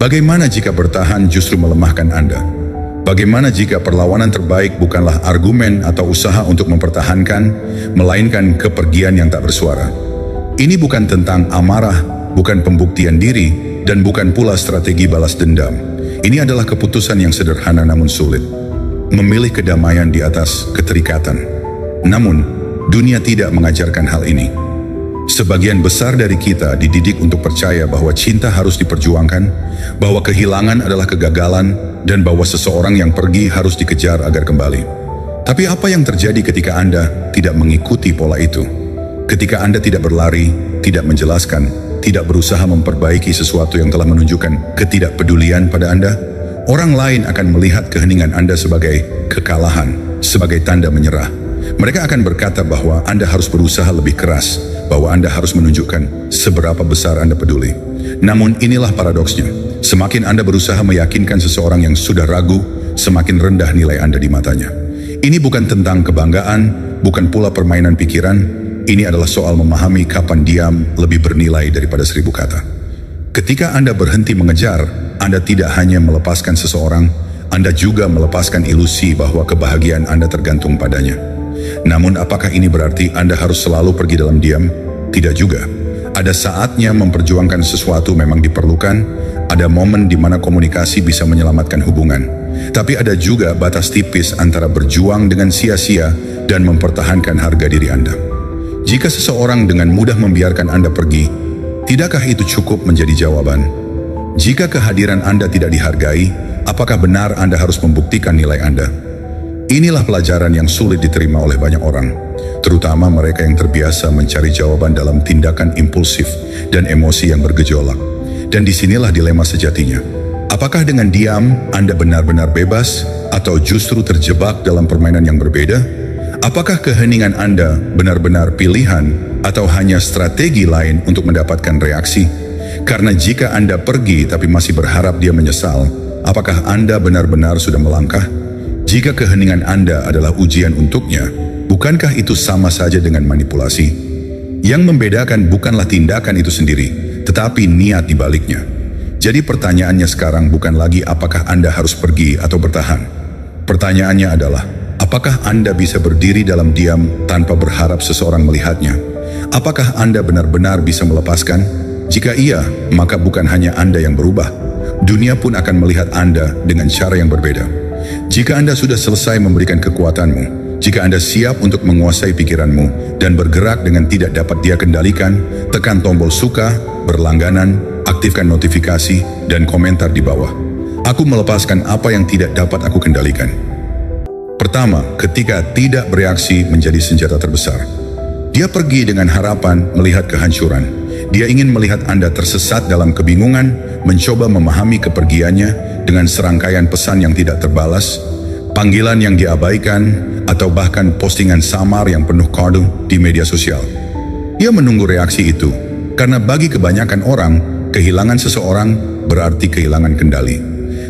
Bagaimana jika bertahan justru melemahkan Anda? Bagaimana jika perlawanan terbaik bukanlah argumen atau usaha untuk mempertahankan, melainkan kepergian yang tak bersuara? Ini bukan tentang amarah, bukan pembuktian diri, dan bukan pula strategi balas dendam. Ini adalah keputusan yang sederhana namun sulit. Memilih kedamaian di atas keterikatan. Namun, dunia tidak mengajarkan hal ini. Sebagian besar dari kita dididik untuk percaya bahwa cinta harus diperjuangkan, bahwa kehilangan adalah kegagalan, dan bahwa seseorang yang pergi harus dikejar agar kembali. Tapi apa yang terjadi ketika Anda tidak mengikuti pola itu? Ketika Anda tidak berlari, tidak menjelaskan, tidak berusaha memperbaiki sesuatu yang telah menunjukkan ketidakpedulian pada Anda, orang lain akan melihat keheningan Anda sebagai kekalahan, sebagai tanda menyerah. Mereka akan berkata bahwa Anda harus berusaha lebih keras, bahwa Anda harus menunjukkan seberapa besar Anda peduli. Namun inilah paradoksnya, semakin Anda berusaha meyakinkan seseorang yang sudah ragu, semakin rendah nilai Anda di matanya. Ini bukan tentang kebanggaan, bukan pula permainan pikiran. Ini adalah soal memahami kapan diam lebih bernilai daripada 1000 kata. Ketika Anda berhenti mengejar, Anda tidak hanya melepaskan seseorang, Anda juga melepaskan ilusi bahwa kebahagiaan Anda tergantung padanya. Namun apakah ini berarti Anda harus selalu pergi dalam diam? Tidak juga. Ada saatnya memperjuangkan sesuatu memang diperlukan, ada momen di mana komunikasi bisa menyelamatkan hubungan. Tapi ada juga batas tipis antara berjuang dengan sia-sia dan mempertahankan harga diri Anda. Jika seseorang dengan mudah membiarkan Anda pergi, tidakkah itu cukup menjadi jawaban? Jika kehadiran Anda tidak dihargai, apakah benar Anda harus membuktikan nilai Anda? Inilah pelajaran yang sulit diterima oleh banyak orang, terutama mereka yang terbiasa mencari jawaban dalam tindakan impulsif dan emosi yang bergejolak. Dan disinilah dilema sejatinya. Apakah dengan diam Anda benar-benar bebas, atau justru terjebak dalam permainan yang berbeda? Apakah keheningan Anda benar-benar pilihan atau hanya strategi lain untuk mendapatkan reaksi? Karena jika Anda pergi tapi masih berharap dia menyesal, apakah Anda benar-benar sudah melangkah? Jika keheningan Anda adalah ujian untuknya, bukankah itu sama saja dengan manipulasi? Yang membedakan bukanlah tindakan itu sendiri, tetapi niat di baliknya. Jadi pertanyaannya sekarang bukan lagi apakah Anda harus pergi atau bertahan. Pertanyaannya adalah, apakah Anda bisa berdiri dalam diam tanpa berharap seseorang melihatnya? Apakah Anda benar-benar bisa melepaskan? Jika iya, maka bukan hanya Anda yang berubah. Dunia pun akan melihat Anda dengan cara yang berbeda. Jika Anda sudah selesai memberikan kekuatanmu, jika Anda siap untuk menguasai pikiranmu dan bergerak dengan tidak dapat dia kendalikan, tekan tombol suka, berlangganan, aktifkan notifikasi, dan komentar di bawah. Aku melepaskan apa yang tidak dapat aku kendalikan. Pertama, ketika tidak bereaksi menjadi senjata terbesar. Dia pergi dengan harapan melihat kehancuran. Dia ingin melihat Anda tersesat dalam kebingungan, mencoba memahami kepergiannya dengan serangkaian pesan yang tidak terbalas, panggilan yang diabaikan, atau bahkan postingan samar yang penuh kode di media sosial. Dia menunggu reaksi itu, karena bagi kebanyakan orang, kehilangan seseorang berarti kehilangan kendali.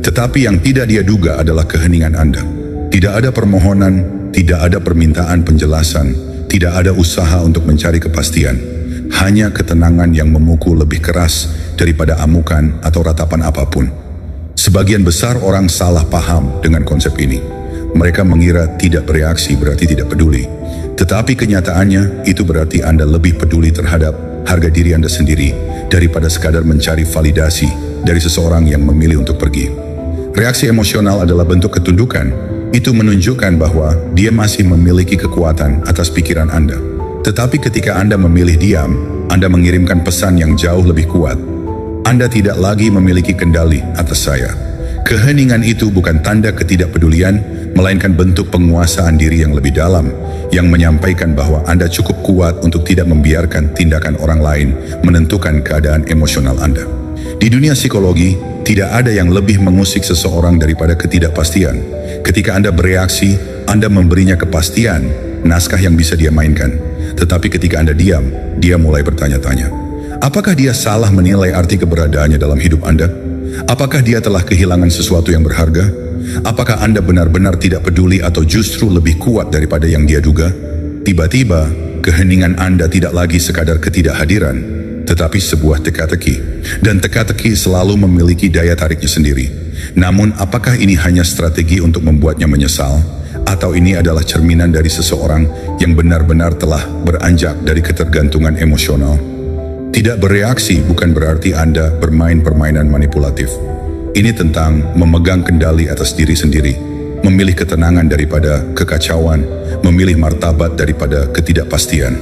Tetapi yang tidak dia duga adalah keheningan Anda. Tidak ada permohonan, tidak ada permintaan penjelasan, tidak ada usaha untuk mencari kepastian. Hanya ketenangan yang memukul lebih keras daripada amukan atau ratapan apapun. Sebagian besar orang salah paham dengan konsep ini. Mereka mengira tidak bereaksi berarti tidak peduli. Tetapi kenyataannya itu berarti Anda lebih peduli terhadap harga diri Anda sendiri daripada sekadar mencari validasi dari seseorang yang memilih untuk pergi. Reaksi emosional adalah bentuk ketundukan. Itu menunjukkan bahwa dia masih memiliki kekuatan atas pikiran Anda. Tetapi ketika Anda memilih diam, Anda mengirimkan pesan yang jauh lebih kuat. Anda tidak lagi memiliki kendali atas saya. Keheningan itu bukan tanda ketidakpedulian, melainkan bentuk penguasaan diri yang lebih dalam, yang menyampaikan bahwa Anda cukup kuat untuk tidak membiarkan tindakan orang lain menentukan keadaan emosional Anda. Di dunia psikologi, tidak ada yang lebih mengusik seseorang daripada ketidakpastian. Ketika Anda bereaksi, Anda memberinya kepastian, naskah yang bisa dia mainkan. Tetapi ketika Anda diam, dia mulai bertanya-tanya. Apakah dia salah menilai arti keberadaannya dalam hidup Anda? Apakah dia telah kehilangan sesuatu yang berharga? Apakah Anda benar-benar tidak peduli atau justru lebih kuat daripada yang dia duga? Tiba-tiba, keheningan Anda tidak lagi sekadar ketidakhadiran, tetapi sebuah teka-teki. Dan teka-teki selalu memiliki daya tariknya sendiri. Namun, apakah ini hanya strategi untuk membuatnya menyesal? Atau ini adalah cerminan dari seseorang yang benar-benar telah beranjak dari ketergantungan emosional? Tidak bereaksi bukan berarti Anda bermain permainan manipulatif. Ini tentang memegang kendali atas diri sendiri, memilih ketenangan daripada kekacauan, memilih martabat daripada ketidakpastian.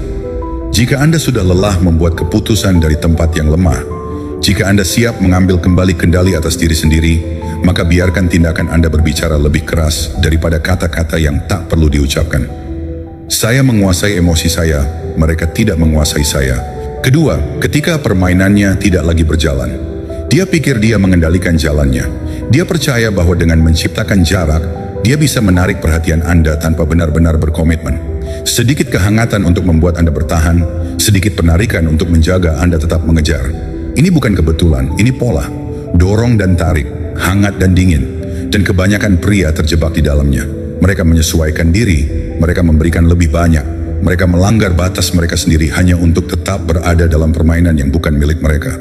Jika Anda sudah lelah membuat keputusan dari tempat yang lemah, jika Anda siap mengambil kembali kendali atas diri sendiri, maka biarkan tindakan Anda berbicara lebih keras daripada kata-kata yang tak perlu diucapkan. Saya menguasai emosi saya, mereka tidak menguasai saya. Kedua, ketika permainannya tidak lagi berjalan, dia pikir dia mengendalikan jalannya. Dia percaya bahwa dengan menciptakan jarak, dia bisa menarik perhatian Anda tanpa benar-benar berkomitmen. Sedikit kehangatan untuk membuat Anda bertahan, sedikit penarikan untuk menjaga Anda tetap mengejar. Ini bukan kebetulan, ini pola. Dorong dan tarik, hangat dan dingin. Dan kebanyakan pria terjebak di dalamnya. Mereka menyesuaikan diri, mereka memberikan lebih banyak. Mereka melanggar batas mereka sendiri hanya untuk tetap berada dalam permainan yang bukan milik mereka.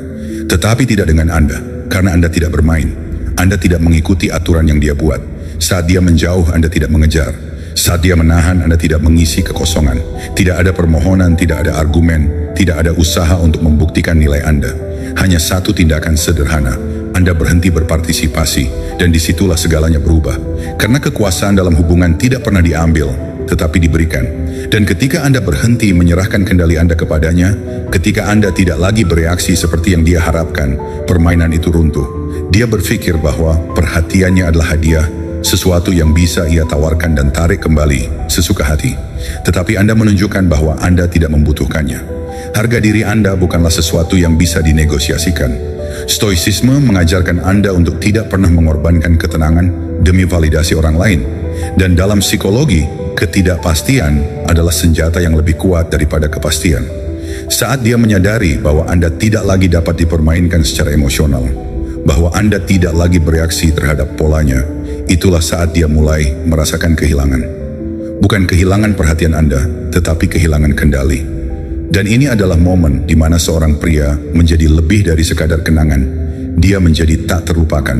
Tetapi tidak dengan Anda, karena Anda tidak bermain. Anda tidak mengikuti aturan yang dia buat. Saat dia menjauh, Anda tidak mengejar. Saat dia menahan, Anda tidak mengisi kekosongan. Tidak ada permohonan, tidak ada argumen, tidak ada usaha untuk membuktikan nilai Anda. Hanya satu tindakan sederhana. Anda berhenti berpartisipasi, dan disitulah segalanya berubah. Karena kekuasaan dalam hubungan tidak pernah diambil, tetapi diberikan. Dan ketika Anda berhenti menyerahkan kendali Anda kepadanya, ketika Anda tidak lagi bereaksi seperti yang dia harapkan, permainan itu runtuh. Dia berpikir bahwa perhatiannya adalah hadiah, sesuatu yang bisa ia tawarkan dan tarik kembali sesuka hati. Tetapi Anda menunjukkan bahwa Anda tidak membutuhkannya. Harga diri Anda bukanlah sesuatu yang bisa dinegosiasikan. Stoicisme mengajarkan Anda untuk tidak pernah mengorbankan ketenangan demi validasi orang lain. Dan dalam psikologi, ketidakpastian adalah senjata yang lebih kuat daripada kepastian. Saat dia menyadari bahwa Anda tidak lagi dapat dipermainkan secara emosional, bahwa Anda tidak lagi bereaksi terhadap polanya, itulah saat dia mulai merasakan kehilangan. Bukan kehilangan perhatian Anda, tetapi kehilangan kendali. Dan ini adalah momen di mana seorang pria menjadi lebih dari sekadar kenangan. Dia menjadi tak terlupakan.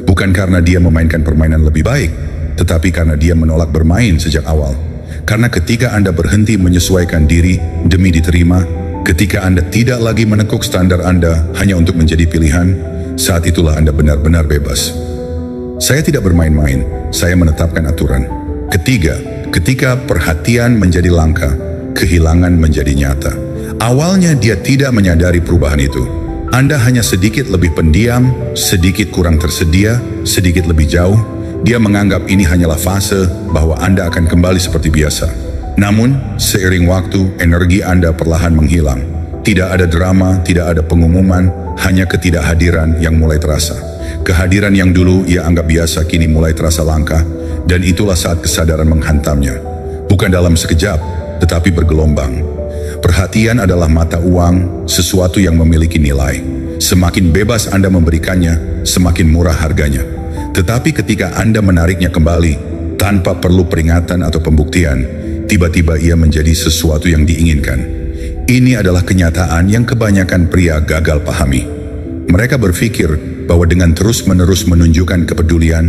Bukan karena dia memainkan permainan lebih baik, tetapi karena dia menolak bermain sejak awal. Karena ketika Anda berhenti menyesuaikan diri demi diterima, ketika Anda tidak lagi menekuk standar Anda hanya untuk menjadi pilihan, saat itulah Anda benar-benar bebas. Saya tidak bermain-main, saya menetapkan aturan. Ketiga, ketika perhatian menjadi langka, kehilangan menjadi nyata. Awalnya dia tidak menyadari perubahan itu. Anda hanya sedikit lebih pendiam, sedikit kurang tersedia, sedikit lebih jauh. Dia menganggap ini hanyalah fase bahwa Anda akan kembali seperti biasa. Namun, seiring waktu, energi Anda perlahan menghilang. Tidak ada drama, tidak ada pengumuman, hanya ketidakhadiran yang mulai terasa. Kehadiran yang dulu ia anggap biasa kini mulai terasa langka, dan itulah saat kesadaran menghantamnya. Bukan dalam sekejap, tetapi bergelombang. Perhatian adalah mata uang, sesuatu yang memiliki nilai. Semakin bebas Anda memberikannya, semakin murah harganya. Tetapi ketika Anda menariknya kembali, tanpa perlu peringatan atau pembuktian, tiba-tiba ia menjadi sesuatu yang diinginkan. Ini adalah kenyataan yang kebanyakan pria gagal pahami. Mereka berpikir bahwa dengan terus-menerus menunjukkan kepedulian,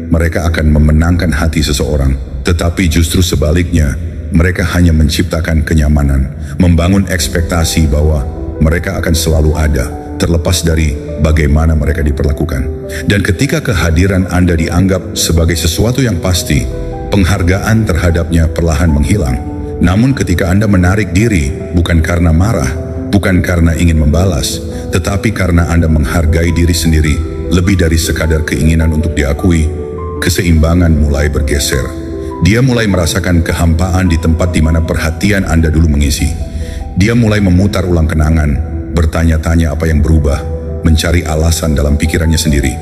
mereka akan memenangkan hati seseorang. Tetapi justru sebaliknya, mereka hanya menciptakan kenyamanan, membangun ekspektasi bahwa mereka akan selalu ada, terlepas dari bagaimana mereka diperlakukan. Dan ketika kehadiran Anda dianggap sebagai sesuatu yang pasti, penghargaan terhadapnya perlahan menghilang. Namun ketika Anda menarik diri, bukan karena marah, bukan karena ingin membalas, tetapi karena Anda menghargai diri sendiri, lebih dari sekadar keinginan untuk diakui, keseimbangan mulai bergeser. Dia mulai merasakan kehampaan di tempat di mana perhatian Anda dulu mengisi. Dia mulai memutar ulang kenangan, bertanya-tanya apa yang berubah, mencari alasan dalam pikirannya sendiri.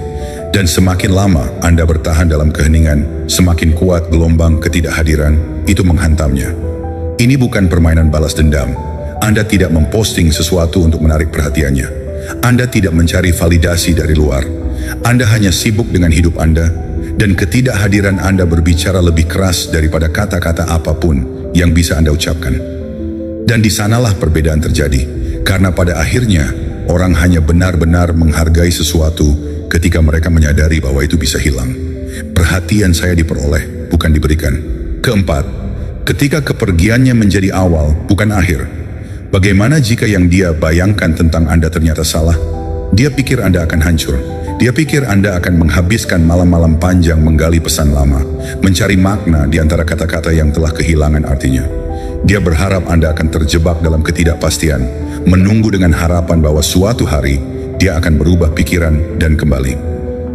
Dan semakin lama Anda bertahan dalam keheningan, semakin kuat gelombang ketidakhadiran itu menghantamnya. Ini bukan permainan balas dendam. Anda tidak memposting sesuatu untuk menarik perhatiannya. Anda tidak mencari validasi dari luar. Anda hanya sibuk dengan hidup Anda, dan ketidakhadiran Anda berbicara lebih keras daripada kata-kata apapun yang bisa Anda ucapkan. Dan di sanalah perbedaan terjadi. Karena pada akhirnya, orang hanya benar-benar menghargai sesuatu ketika mereka menyadari bahwa itu bisa hilang. Perhatian saya diperoleh, bukan diberikan. Keempat, ketika kepergiannya menjadi awal, bukan akhir. Bagaimana jika yang dia bayangkan tentang Anda ternyata salah? Dia pikir Anda akan hancur. Dia pikir Anda akan menghabiskan malam-malam panjang menggali pesan lama, mencari makna di antara kata-kata yang telah kehilangan artinya. Dia berharap Anda akan terjebak dalam ketidakpastian, menunggu dengan harapan bahwa suatu hari dia akan berubah pikiran dan kembali.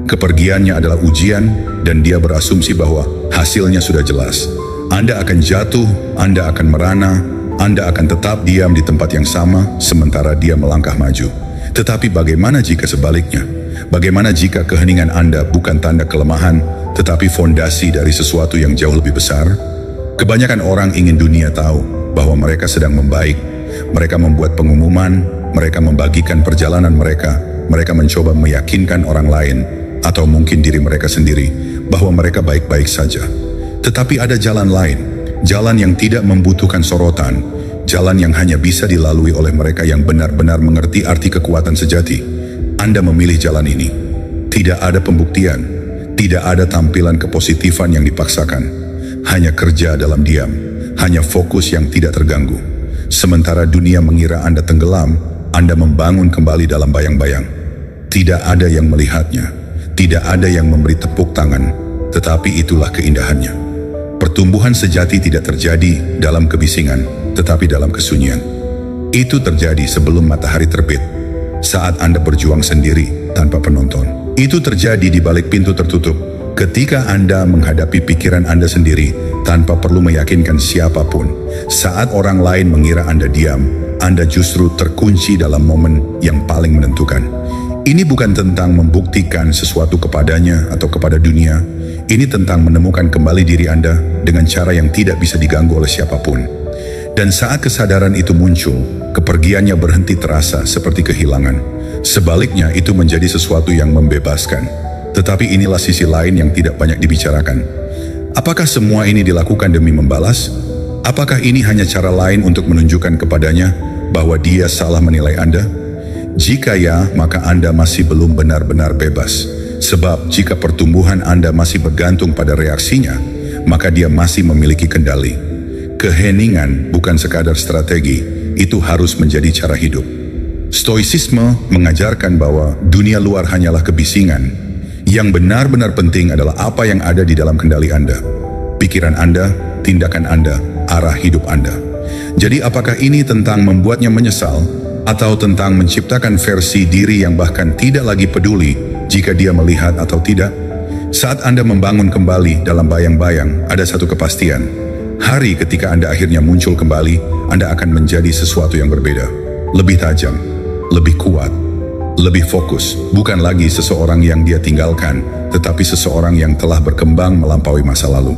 Kepergiannya adalah ujian dan dia berasumsi bahwa hasilnya sudah jelas. Anda akan jatuh, Anda akan merana, Anda akan tetap diam di tempat yang sama sementara dia melangkah maju. Tetapi bagaimana jika sebaliknya? Bagaimana jika keheningan Anda bukan tanda kelemahan, tetapi fondasi dari sesuatu yang jauh lebih besar? Kebanyakan orang ingin dunia tahu bahwa mereka sedang membaik. Mereka membuat pengumuman, mereka membagikan perjalanan mereka mencoba meyakinkan orang lain, atau mungkin diri mereka sendiri, bahwa mereka baik-baik saja. Tetapi ada jalan lain, jalan yang tidak membutuhkan sorotan, jalan yang hanya bisa dilalui oleh mereka yang benar-benar mengerti arti kekuatan sejati. Anda memilih jalan ini. Tidak ada pembuktian, tidak ada tampilan kepositifan yang dipaksakan. Hanya kerja dalam diam, hanya fokus yang tidak terganggu. Sementara dunia mengira Anda tenggelam, Anda membangun kembali dalam bayang-bayang. Tidak ada yang melihatnya, tidak ada yang memberi tepuk tangan, tetapi itulah keindahannya. Pertumbuhan sejati tidak terjadi dalam kebisingan, tetapi dalam kesunyian. Itu terjadi sebelum matahari terbit, saat Anda berjuang sendiri tanpa penonton. Itu terjadi di balik pintu tertutup, ketika Anda menghadapi pikiran Anda sendiri tanpa perlu meyakinkan siapapun. Saat orang lain mengira Anda diam, Anda justru terkunci dalam momen yang paling menentukan. Ini bukan tentang membuktikan sesuatu kepadanya atau kepada dunia. Ini tentang menemukan kembali diri Anda dengan cara yang tidak bisa diganggu oleh siapapun. Dan saat kesadaran itu muncul, kepergiannya berhenti terasa seperti kehilangan. Sebaliknya, itu menjadi sesuatu yang membebaskan. Tetapi inilah sisi lain yang tidak banyak dibicarakan. Apakah semua ini dilakukan demi membalas? Apakah ini hanya cara lain untuk menunjukkan kepadanya bahwa dia salah menilai Anda? Jika ya, maka Anda masih belum benar-benar bebas. Sebab jika pertumbuhan Anda masih bergantung pada reaksinya, maka dia masih memiliki kendali. Keheningan bukan sekadar strategi, itu harus menjadi cara hidup. Stoicisme mengajarkan bahwa dunia luar hanyalah kebisingan. Yang benar-benar penting adalah apa yang ada di dalam kendali Anda. Pikiran Anda, tindakan Anda, arah hidup Anda. Jadi apakah ini tentang membuatnya menyesal, atau tentang menciptakan versi diri yang bahkan tidak lagi peduli jika dia melihat atau tidak? Saat Anda membangun kembali dalam bayang-bayang, ada satu kepastian. Hari ketika Anda akhirnya muncul kembali, Anda akan menjadi sesuatu yang berbeda. Lebih tajam, lebih kuat, lebih fokus, bukan lagi seseorang yang dia tinggalkan, tetapi seseorang yang telah berkembang melampaui masa lalu.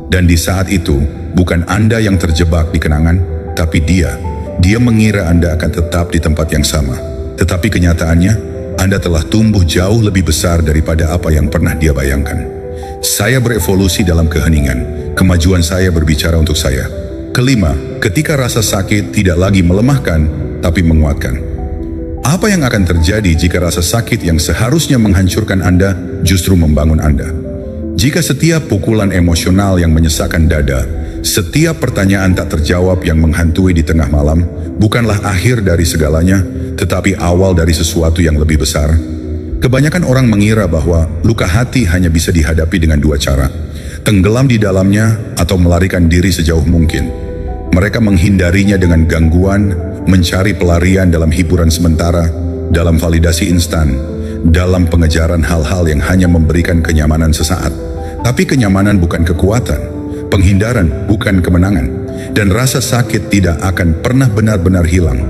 Dan di saat itu, bukan Anda yang terjebak di kenangan, tapi dia. Dia mengira Anda akan tetap di tempat yang sama. Tetapi kenyataannya, Anda telah tumbuh jauh lebih besar daripada apa yang pernah dia bayangkan. Saya berevolusi dalam keheningan. Kemajuan saya berbicara untuk saya. Kelima, ketika rasa sakit tidak lagi melemahkan, tapi menguatkan. Apa yang akan terjadi jika rasa sakit yang seharusnya menghancurkan Anda justru membangun Anda? Jika setiap pukulan emosional yang menyesakkan dada, setiap pertanyaan tak terjawab yang menghantui di tengah malam, bukanlah akhir dari segalanya, tetapi awal dari sesuatu yang lebih besar. Kebanyakan orang mengira bahwa luka hati hanya bisa dihadapi dengan dua cara: tenggelam di dalamnya atau melarikan diri sejauh mungkin. Mereka menghindarinya dengan gangguan, mencari pelarian dalam hiburan sementara, dalam validasi instan, dalam pengejaran hal-hal yang hanya memberikan kenyamanan sesaat. Tapi kenyamanan bukan kekuatan, penghindaran bukan kemenangan, dan rasa sakit tidak akan pernah benar-benar hilang.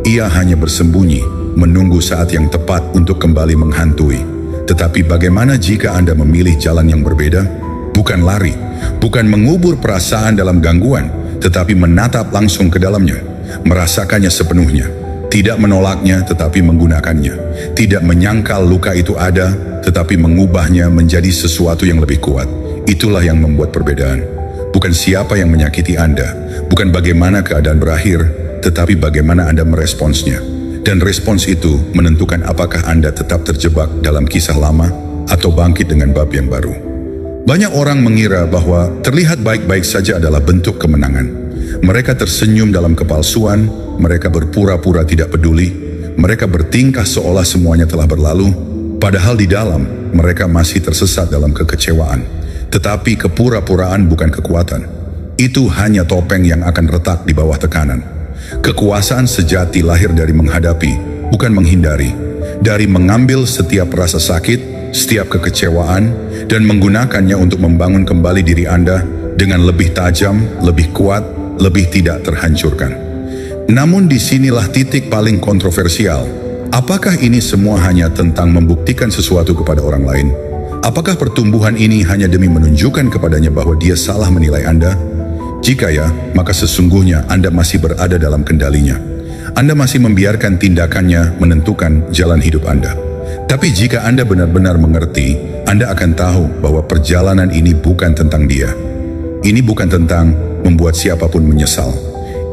Ia hanya bersembunyi, menunggu saat yang tepat untuk kembali menghantui. Tetapi bagaimana jika Anda memilih jalan yang berbeda? Bukan lari, bukan mengubur perasaan dalam gangguan, tetapi menatap langsung ke dalamnya, merasakannya sepenuhnya, tidak menolaknya tetapi menggunakannya, tidak menyangkal luka itu ada, tetapi mengubahnya menjadi sesuatu yang lebih kuat. Itulah yang membuat perbedaan. Bukan siapa yang menyakiti Anda, bukan bagaimana keadaan berakhir, tetapi bagaimana Anda meresponsnya. Dan respons itu menentukan apakah Anda tetap terjebak dalam kisah lama atau bangkit dengan bab yang baru. Banyak orang mengira bahwa terlihat baik-baik saja adalah bentuk kemenangan. Mereka tersenyum dalam kepalsuan, mereka berpura-pura tidak peduli, mereka bertingkah seolah semuanya telah berlalu, padahal di dalam mereka masih tersesat dalam kekecewaan. Tetapi kepura-puraan bukan kekuatan. Itu hanya topeng yang akan retak di bawah tekanan. Kekuasaan sejati lahir dari menghadapi, bukan menghindari. Dari mengambil setiap rasa sakit, setiap kekecewaan, dan menggunakannya untuk membangun kembali diri Anda dengan lebih tajam, lebih kuat, lebih tidak terhancurkan. Namun disinilah titik paling kontroversial. Apakah ini semua hanya tentang membuktikan sesuatu kepada orang lain? Apakah pertumbuhan ini hanya demi menunjukkan kepadanya bahwa dia salah menilai Anda? Jika ya, maka sesungguhnya Anda masih berada dalam kendalinya. Anda masih membiarkan tindakannya menentukan jalan hidup Anda. Tapi jika Anda benar-benar mengerti, Anda akan tahu bahwa perjalanan ini bukan tentang dia. Ini bukan tentang membuat siapapun menyesal.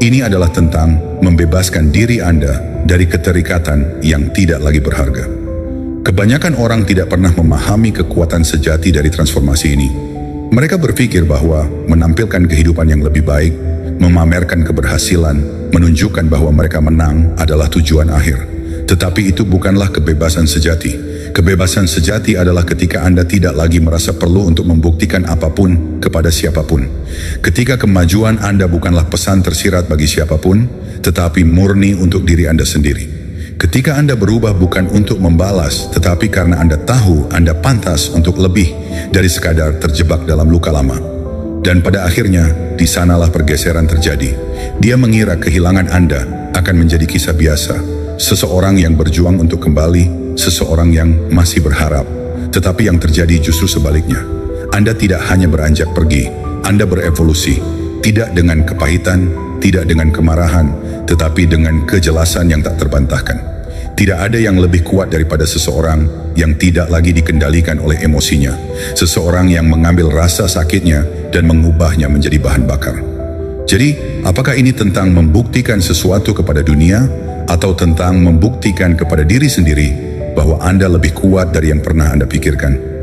Ini adalah tentang membebaskan diri Anda dari keterikatan yang tidak lagi berharga. Kebanyakan orang tidak pernah memahami kekuatan sejati dari transformasi ini. Mereka berpikir bahwa menampilkan kehidupan yang lebih baik, memamerkan keberhasilan, menunjukkan bahwa mereka menang adalah tujuan akhir. Tetapi itu bukanlah kebebasan sejati. Kebebasan sejati adalah ketika Anda tidak lagi merasa perlu untuk membuktikan apapun kepada siapapun. Ketika kemajuan Anda bukanlah pesan tersirat bagi siapapun, tetapi murni untuk diri Anda sendiri. Ketika Anda berubah bukan untuk membalas, tetapi karena Anda tahu Anda pantas untuk lebih dari sekadar terjebak dalam luka lama. Dan pada akhirnya, di sanalah pergeseran terjadi. Dia mengira kehilangan Anda akan menjadi kisah biasa. Seseorang yang berjuang untuk kembali, seseorang yang masih berharap. Tetapi yang terjadi justru sebaliknya. Anda tidak hanya beranjak pergi, Anda berevolusi. Tidak dengan kepahitan, tidak dengan kemarahan, tetapi dengan kejelasan yang tak terbantahkan. Tidak ada yang lebih kuat daripada seseorang yang tidak lagi dikendalikan oleh emosinya. Seseorang yang mengambil rasa sakitnya dan mengubahnya menjadi bahan bakar. Jadi, apakah ini tentang membuktikan sesuatu kepada dunia atau tentang membuktikan kepada diri sendiri bahwa Anda lebih kuat dari yang pernah Anda pikirkan?